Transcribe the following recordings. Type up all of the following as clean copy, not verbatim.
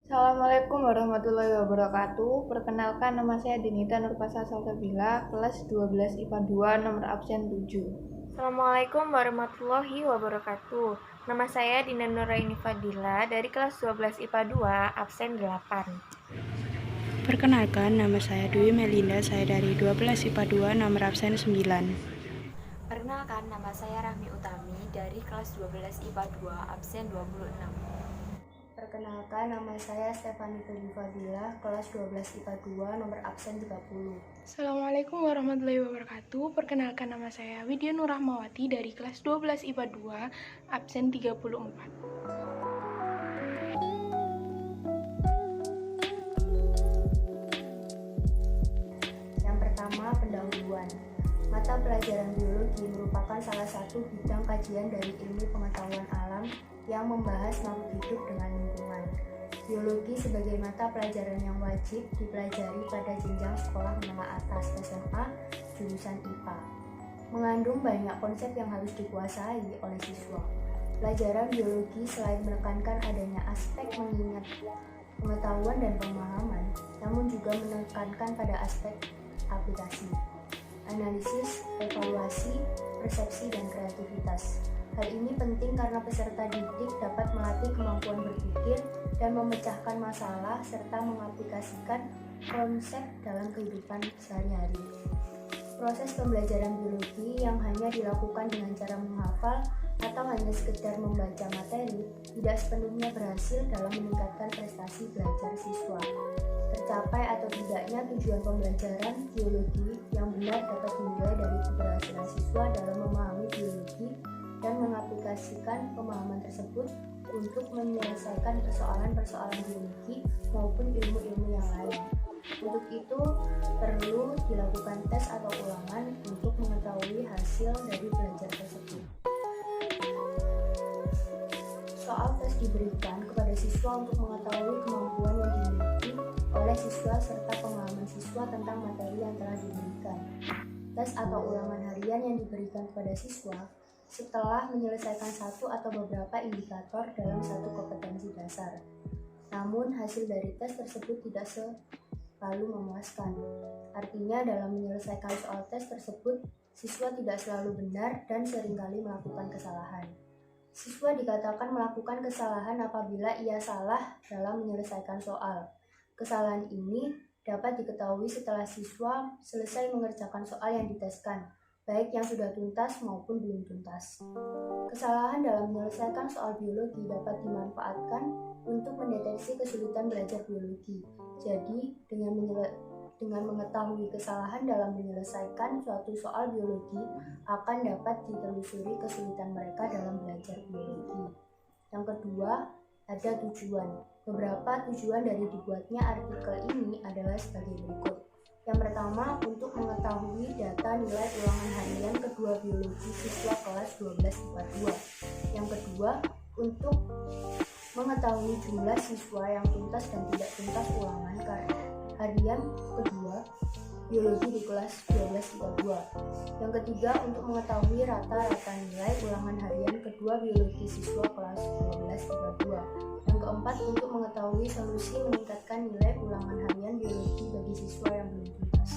Assalamualaikum warahmatullahi wabarakatuh. Perkenalkan, nama saya Dinita Nurfasa Salsabila, kelas 12 IPA 2, nomor absen 7. Assalamualaikum warahmatullahi wabarakatuh. Nama saya Dina Nuraini Fadila dari kelas 12 IPA 2, absen 8. Perkenalkan, nama saya Dwi Melinda, saya dari 12 IPA 2, nomor absen 9. Perkenalkan, nama saya Rahmi Utami dari kelas 12 IPA 2, absen 26. Perkenalkan, nama saya Stefani Fadila, kelas 12 IPA 2, nomor absen 30. Assalamualaikum warahmatullahi wabarakatuh. Perkenalkan, nama saya Widya Nurrahmawati dari kelas 12 IPA 2, absen 34. Yang pertama, pendahuluan. Mata pelajaran biologi merupakan salah satu bidang kajian dari ilmu pengetahuan alam yang membahas makhluk hidup dengan lingkungan. Biologi sebagai mata pelajaran yang wajib dipelajari pada jenjang sekolah menengah atas SMA jurusan IPA. Mengandung banyak konsep yang harus dikuasai oleh siswa. Pelajaran biologi selain menekankan adanya aspek mengingat pengetahuan dan pemahaman, namun juga menekankan pada aspek aplikasi, analisis, evaluasi, persepsi, dan kreativitas. Hal ini penting karena peserta didik dapat melatih kemampuan berpikir dan memecahkan masalah serta mengaplikasikan konsep dalam kehidupan sehari-hari. Proses pembelajaran biologi yang hanya dilakukan dengan cara menghafal atau hanya sekedar membaca materi tidak sepenuhnya berhasil dalam meningkatkan prestasi belajar siswa. Tercapai atau tidaknya tujuan pembelajaran biologi yang benar dapat dinilai dari keberhasilan siswa dalam memahami biologi dan mengaplikasikan pemahaman tersebut untuk menyelesaikan persoalan-persoalan biologi maupun ilmu-ilmu yang lain. Untuk itu, perlu dilakukan tes atau ulangan untuk mengetahui hasil dari belajar tersebut. Soal tes diberikan kepada siswa untuk mengetahui kemampuan yang dimiliki oleh siswa serta pemahaman siswa tentang materi yang telah diberikan. Tes atau ulangan harian yang diberikan kepada siswa setelah menyelesaikan satu atau beberapa indikator dalam satu kompetensi dasar. Namun, hasil dari tes tersebut tidak selalu memuaskan. Artinya, dalam menyelesaikan soal tes tersebut, siswa tidak selalu benar dan seringkali melakukan kesalahan. Siswa dikatakan melakukan kesalahan apabila ia salah dalam menyelesaikan soal. Kesalahan ini dapat diketahui setelah siswa selesai mengerjakan soal yang diteskan, baik yang sudah tuntas maupun belum tuntas. Kesalahan dalam menyelesaikan soal biologi dapat dimanfaatkan untuk mendeteksi kesulitan belajar biologi. Jadi, dengan mengetahui kesalahan dalam menyelesaikan suatu soal biologi akan dapat ditelusuri kesulitan mereka dalam belajar biologi. Yang kedua, ada tujuan. Beberapa tujuan dari dibuatnya artikel ini adalah sebagai berikut. Yang pertama, untuk mengetahui data nilai ulangan harian kedua biologi siswa kelas 12 IPA 2. Yang kedua, untuk mengetahui jumlah siswa yang tuntas dan tidak tuntas ulangan harian kedua biologi di kelas 12 IPA 2. Yang ketiga, untuk mengetahui rata-rata nilai ulangan harian kedua biologi siswa kelas 12 IPA 2. Yang keempat, untuk mengetahui solusi meningkatkan nilai ulangan harian biologi bagi siswa yang belum tuntas.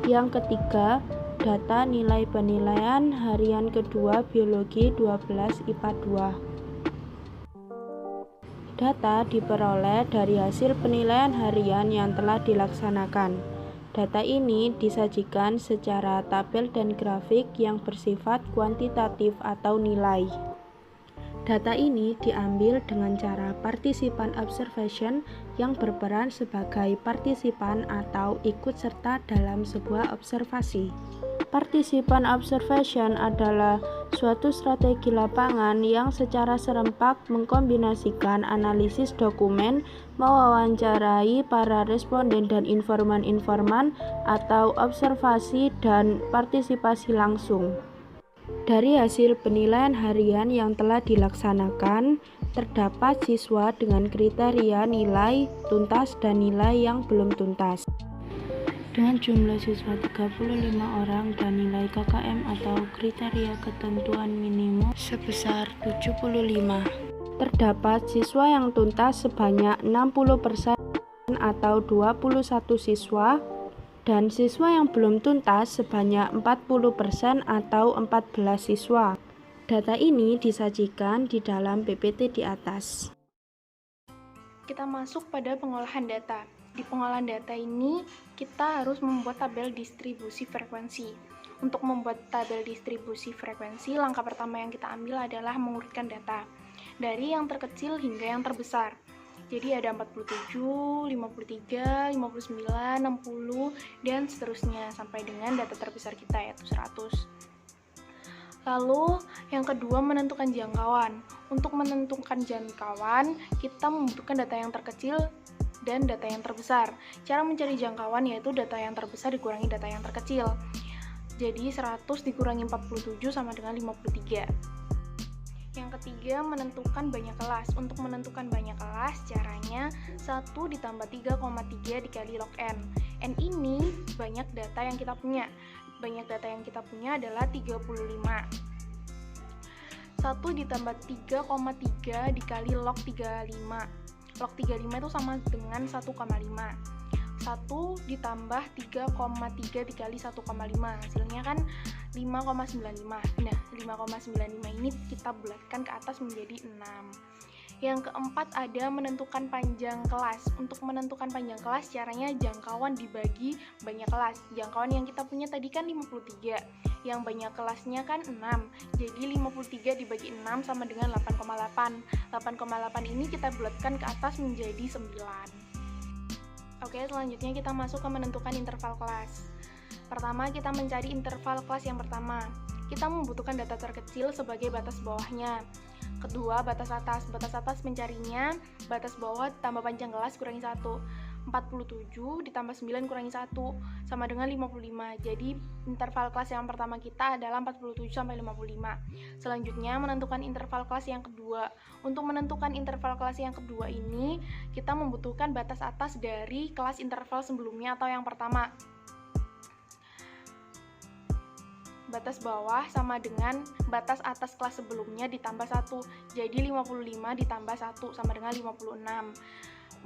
Yang ketiga, data nilai penilaian harian kedua biologi 12 IPA 2. Data diperoleh dari hasil penilaian harian yang telah dilaksanakan. Data ini disajikan secara tabel dan grafik yang bersifat kuantitatif atau nilai. Data ini diambil dengan cara partisipan observation yang berperan sebagai partisipan atau ikut serta dalam sebuah observasi. Participant observation adalah suatu strategi lapangan yang secara serempak mengkombinasikan analisis dokumen, mewawancarai para responden dan informan-informan, atau observasi dan partisipasi langsung. Dari hasil penilaian harian yang telah dilaksanakan, terdapat siswa dengan kriteria nilai tuntas dan nilai yang belum tuntas. Dengan jumlah siswa 35 orang dan nilai KKM atau kriteria ketentuan minimum sebesar 75. Terdapat siswa yang tuntas sebanyak 60% atau 21 siswa dan siswa yang belum tuntas sebanyak 40% atau 14 siswa. Data ini disajikan di dalam PPT di atas. Kita masuk pada pengolahan data. Di pengolahan data ini, kita harus membuat tabel distribusi frekuensi. Untuk membuat tabel distribusi frekuensi, langkah pertama yang kita ambil adalah mengurutkan data dari yang terkecil hingga yang terbesar. Jadi ada 47, 53, 59, 60, dan seterusnya sampai dengan data terbesar kita yaitu 100. Lalu yang kedua, menentukan jangkauan. Untuk menentukan jangkauan, kita membutuhkan data yang terkecil dan data yang terbesar. Cara mencari jangkauan yaitu data yang terbesar dikurangi data yang terkecil. Jadi 100 dikurangi 47 sama dengan 53. Yang ketiga, menentukan banyak kelas. Untuk menentukan banyak kelas, caranya 1 ditambah 3,3 dikali log N. N ini banyak data yang kita punya. Banyak data yang kita punya adalah 35. 1 ditambah 3,3 dikali log 35. Log 35 itu sama dengan 1,5. 1 ditambah 3,3 dikali 1,5. Hasilnya kan 5,95. Nah, 5,95 ini kita bulatkan ke atas menjadi 6. Yang keempat ada menentukan panjang kelas. Untuk menentukan panjang kelas, caranya jangkauan dibagi banyak kelas. Jangkauan yang kita punya tadi kan 53. Yang banyak kelasnya kan 6. Jadi 53 dibagi 6 sama dengan 8,8. 8,8 ini kita bulatkan ke atas menjadi 9. Oke, selanjutnya kita masuk ke menentukan interval kelas. Pertama, kita mencari interval kelas yang pertama. Kita membutuhkan data terkecil sebagai batas bawahnya. Kedua, batas atas. Batas atas mencarinya batas bawah tambah panjang kelas kurangi 1. 47 ditambah 9 kurangi 1 sama dengan 55. Jadi interval kelas yang pertama kita adalah 47 sampai 55. Selanjutnya menentukan interval kelas yang kedua. Untuk menentukan interval kelas yang kedua ini, kita membutuhkan batas atas dari kelas interval sebelumnya atau yang pertama. Batas bawah sama dengan batas atas kelas sebelumnya ditambah 1. Jadi 55 ditambah 1 sama dengan 56.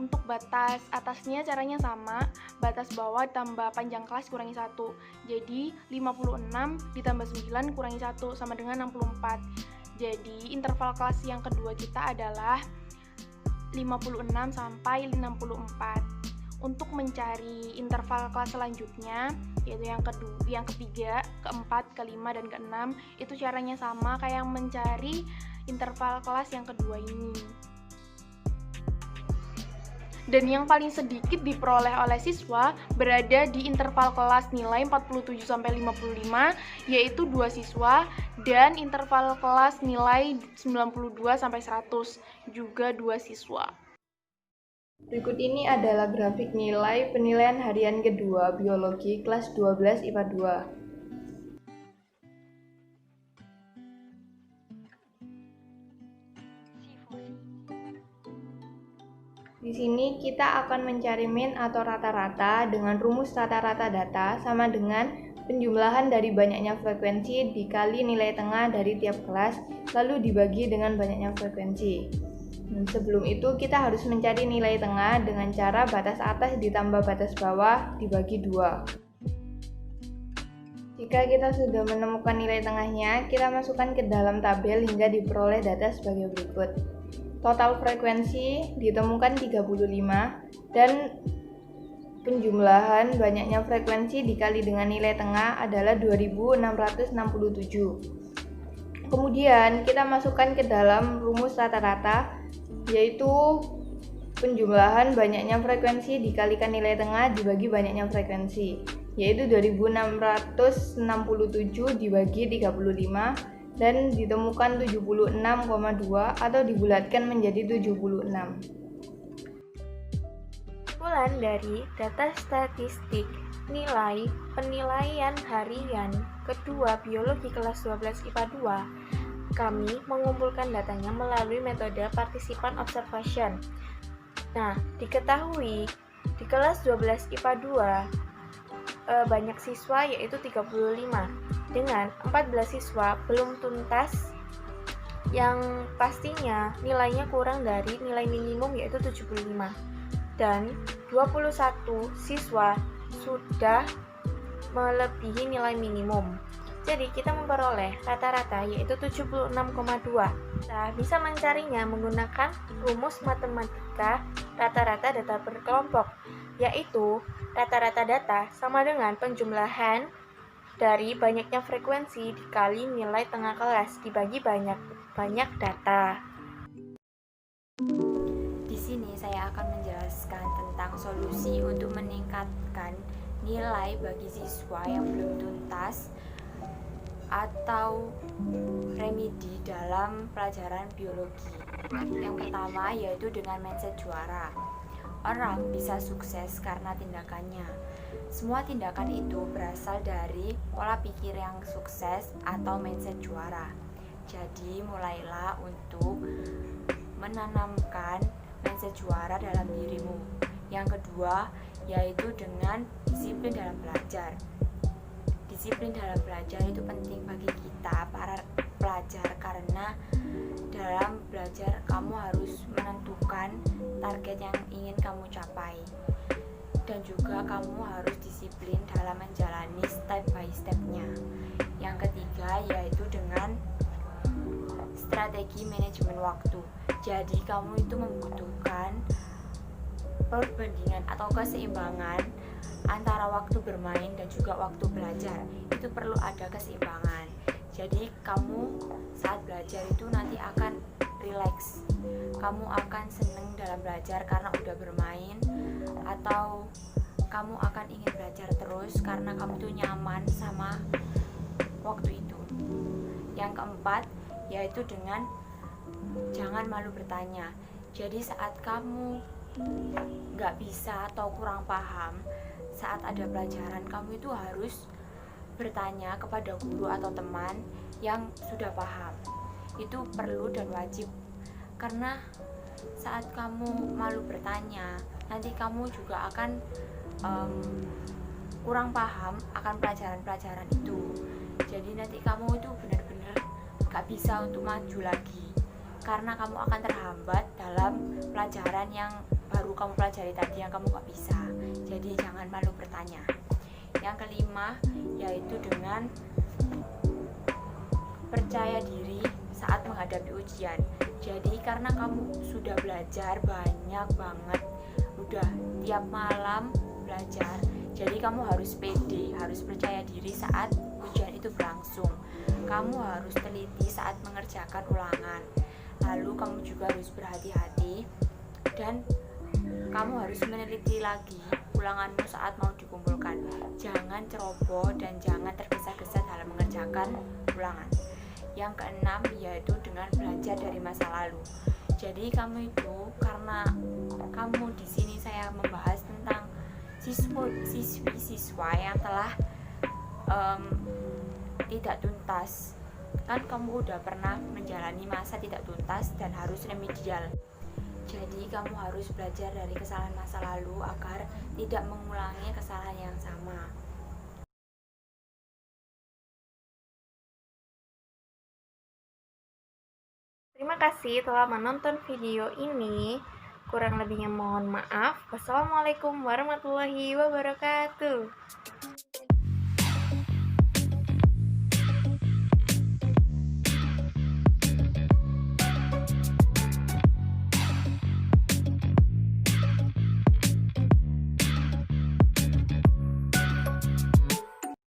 Untuk batas atasnya caranya sama, batas bawah tambah panjang kelas kurangi 1. Jadi 56 ditambah 9 kurangi 1 sama dengan 64. Jadi interval kelas yang kedua kita adalah 56 sampai 64. Untuk mencari interval kelas selanjutnya, yaitu yang ketiga, keempat, kelima, dan keenam, itu caranya sama kayak mencari interval kelas yang kedua ini. Dan yang paling sedikit diperoleh oleh siswa berada di interval kelas nilai 47 sampai 55, yaitu 2 siswa, dan interval kelas nilai 92 sampai 100, juga 2 siswa. Berikut ini adalah grafik nilai penilaian harian kedua biologi kelas 12 IPA 2. Di sini kita akan mencari mean atau rata-rata dengan rumus rata-rata data sama dengan penjumlahan dari banyaknya frekuensi dikali nilai tengah dari tiap kelas lalu dibagi dengan banyaknya frekuensi. Sebelum itu kita harus mencari nilai tengah dengan cara batas atas ditambah batas bawah dibagi 2. Jika kita sudah menemukan nilai tengahnya, kita masukkan ke dalam tabel hingga diperoleh data sebagai berikut. Total frekuensi ditemukan 35 dan penjumlahan banyaknya frekuensi dikali dengan nilai tengah adalah 2667. Kemudian kita masukkan ke dalam rumus rata-rata, yaitu penjumlahan banyaknya frekuensi dikalikan nilai tengah dibagi banyaknya frekuensi. yaitu 2667 dibagi 35 dan ditemukan 76,2 atau dibulatkan menjadi 76. Kesimpulan dari data statistik nilai penilaian harian kedua biologi kelas 12 IPA 2, kami mengumpulkan datanya melalui metode participan observation. Nah, diketahui di kelas 12 IPA 2 banyak siswa yaitu 35, dengan 14 siswa belum tuntas yang pastinya nilainya kurang dari nilai minimum yaitu 75, dan 21 siswa sudah melebihi nilai minimum. Jadi kita memperoleh rata-rata yaitu 76,2. Kita bisa mencarinya menggunakan rumus matematika rata-rata data berkelompok, yaitu rata-rata data sama dengan penjumlahan dari banyaknya frekuensi dikali nilai tengah kelas dibagi banyak data. Di sini saya akan menjelaskan tentang solusi untuk meningkatkan nilai bagi siswa yang belum tuntas atau remedi dalam pelajaran biologi. Yang pertama yaitu dengan mindset juara. Orang bisa sukses karena tindakannya. Semua tindakan itu berasal dari pola pikir yang sukses atau mindset juara. Jadi mulailah untuk menanamkan mindset juara dalam dirimu. Yang kedua yaitu dengan disiplin dalam belajar. Disiplin dalam belajar itu penting bagi kita para pelajar, karena dalam belajar kamu harus menentukan target yang ingin kamu capai, dan juga kamu harus disiplin dalam menjalani step by stepnya. Yang ketiga yaitu dengan strategi manajemen waktu. Jadi kamu itu membutuhkan perbandingan atau keseimbangan antara waktu bermain dan juga waktu belajar. Itu perlu ada keseimbangan. Jadi kamu saat belajar itu nanti akan rileks, kamu akan seneng dalam belajar karena udah bermain, atau kamu akan ingin belajar terus karena kamu tuh nyaman sama waktu itu. Yang keempat yaitu dengan jangan malu bertanya. Jadi saat kamu nggak bisa atau kurang paham saat ada pelajaran, kamu itu harus bertanya kepada guru atau teman yang sudah paham. Itu perlu dan wajib, karena saat kamu malu bertanya, nanti kamu juga akan kurang paham akan pelajaran-pelajaran itu. Jadi nanti kamu itu benar-benar gak bisa untuk maju lagi, karena kamu akan terhambat dalam pelajaran yang baru kamu pelajari tadi yang kamu gak bisa. Jadi jangan malu bertanya. Yang kelima yaitu dengan percaya diri saat menghadapi ujian. Jadi karena kamu sudah belajar banyak banget, udah tiap malam belajar, jadi kamu harus pede, harus percaya diri saat ujian itu berlangsung. Kamu harus teliti saat mengerjakan ulangan. Lalu kamu juga harus berhati-hati, dan kamu harus meneliti lagi ulanganmu saat mau dikumpulkan. Jangan ceroboh dan jangan tergesa-gesa dalam mengerjakan ulangan. Yang keenam yaitu dengan belajar dari masa lalu. Jadi kamu itu, karena kamu di sini saya membahas tentang siswa yang telah tidak tuntas. Kan kamu udah pernah menjalani masa tidak tuntas dan harus remedial. Jadi kamu harus belajar dari kesalahan masa lalu agar tidak mengulangi kesalahan yang sama. Terima kasih telah menonton video ini. Kurang lebihnya mohon maaf. Wassalamualaikum warahmatullahi wabarakatuh.